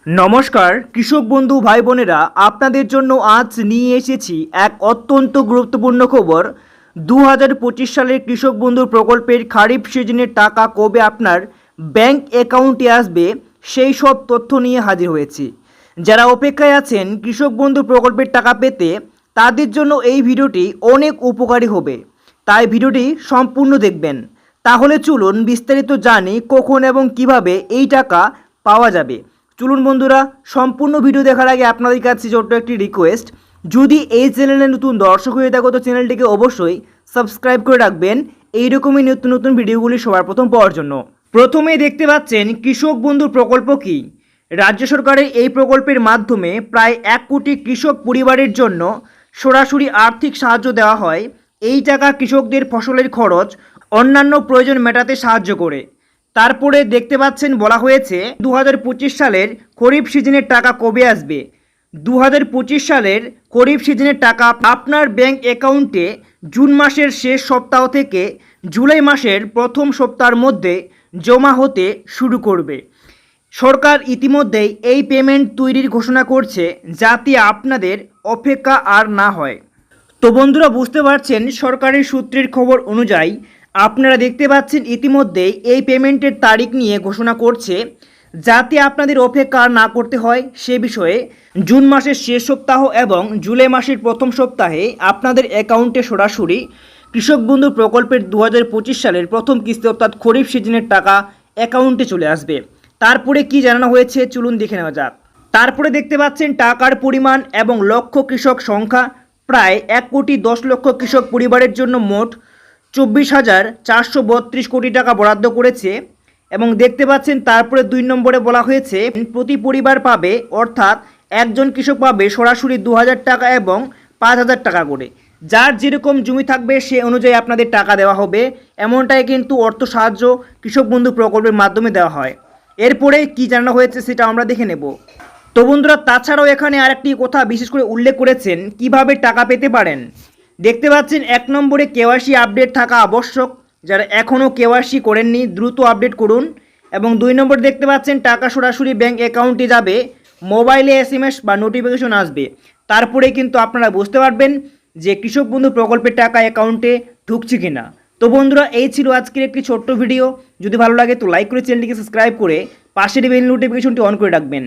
নমস্কার কৃষক বন্ধু ভাই বোনেরা, আপনাদের জন্য আজ নিয়ে এসেছি এক অত্যন্ত গুরুত্বপূর্ণ খবর। 2025 সালের কৃষক বন্ধু প্রকল্পের খারিফ সিজনের টাকা কবে আপনার ব্যাংক অ্যাকাউন্টে আসবে সেই সব তথ্য নিয়ে হাজির হয়েছি। যারা অপেক্ষায় আছেন কৃষক বন্ধু প্রকল্পের টাকা পেতে, তাদের জন্য এই ভিডিওটি অনেক উপকারী হবে, তাই ভিডিওটি সম্পূর্ণ দেখবেন। তাহলে চলুন বিস্তারিত জানি কখন এবং কিভাবে এই টাকা পাওয়া যাবে। চলুন বন্ধুরা, সম্পূর্ণ ভিডিও দেখার আগে আপনাদের কাছে ছোট্ট একটি রিকোয়েস্ট, যদি এই চ্যানেলে নতুন দর্শক হয়ে থাকো তো চ্যানেলটিকে অবশ্যই সাবস্ক্রাইব করে রাখবেন এইরকমই নতুন নতুন ভিডিওগুলি সবার প্রথম পাওয়ার জন্য। প্রথমেই দেখতে পাচ্ছেন কৃষক বন্ধু প্রকল্প কি। রাজ্য সরকারের এই প্রকল্পের মাধ্যমে প্রায় 1 কোটি কৃষক পরিবারের জন্য সরাসরি আর্থিক সাহায্য দেওয়া হয়। এই টাকা কৃষকদের ফসলের খরচ অন্যান্য প্রয়োজন মেটাতে সাহায্য করে। তারপরে দেখতে পাচ্ছেন বলা হয়েছে 2025 সালের খরিফ সিজনের টাকা কবে আসবে। 2025 সালের খরিফ সিজনের টাকা আপনার ব্যাংক অ্যাকাউন্টে জুন মাসের শেষ সপ্তাহ থেকে জুলাই মাসের প্রথম সপ্তাহের মধ্যে জমা হতে শুরু করবে। সরকার ইতিমধ্যেই এই পেমেন্ট তৈরির ঘোষণা করছে, যাতে আপনাদের অপেক্ষা আর না হয়। তো বন্ধুরা, বুঝতে পারছেন সরকারি সূত্রের খবর অনুযায়ী আপনারা দেখতে পাচ্ছেন ইতিমধ্যেই এই পেমেন্টের তারিখ নিয়ে ঘোষণা করছে, যাতে আপনাদের অপেক্ষা না করতে হয় সে বিষয়ে জুন মাসের শেষ সপ্তাহ এবং জুলাই মাসের প্রথম সপ্তাহে আপনাদের অ্যাকাউন্টে সরাসরি কৃষক বন্ধু প্রকল্পের 2025 সালের প্রথম কিস্তি অর্থাৎ খরিফ সিজনের টাকা অ্যাকাউন্টে চলে আসবে। তারপরে কি জানানো হয়েছে চলুন দেখে নেওয়া যাক। তারপরে দেখতে পাচ্ছেন টাকার পরিমাণ এবং লক্ষ্য কৃষক সংখ্যা প্রায় 1,10,00,000 কৃষক পরিবারের জন্য মোট 24,432 কোটি টাকা বরাদ্দ করেছে। এবং দেখতে পাচ্ছেন তারপরে 2 নম্বরে বলা হয়েছে প্রতি পরিবার পাবে, অর্থাৎ একজন কৃষক পাবে সরাসরি 2,000 টাকা এবং 5,000 টাকা করে। যার যেরকম জমি থাকবে সে অনুযায়ী আপনাদের টাকা দেওয়া হবে। এমনটাই কিন্তু অর্থ সাহায্য কৃষক বন্ধু প্রকল্পের মাধ্যমে দেওয়া হয়। এরপরে কি জানানো হয়েছে সেটা আমরা দেখে নেব। তো বন্ধুরা, তাছাড়াও এখানে আরেকটি কথা বিশেষ করে উল্লেখ করেছেন কিভাবে টাকা পেতে পারেন। দেখতে পাচ্ছেন 1 নম্বরে কেওয়াইসি আপডেট থাকা আবশ্যক। যারা এখনও কেওয়াইসি করেননি দ্রুত আপডেট করুন। এবং 2 নম্বর দেখতে পাচ্ছেন টাকা সরাসরি ব্যাংক অ্যাকাউন্টে যাবে, মোবাইলে SMS বা নোটিফিকেশন আসবে। তারপরে কিন্তু আপনারা বুঝতে পারবেন যে কৃষক বন্ধু প্রকল্পের টাকা অ্যাকাউন্টে ঢুকছে কিনা। তো বন্ধুরা, এই ছিল আজকের একটি ছোট্ট ভিডিও। যদি ভালো লাগে তো লাইক করে চ্যানেলটিকে সাবস্ক্রাইব করে পাশের বেল নোটিফিকেশনটি অন করে রাখবেন।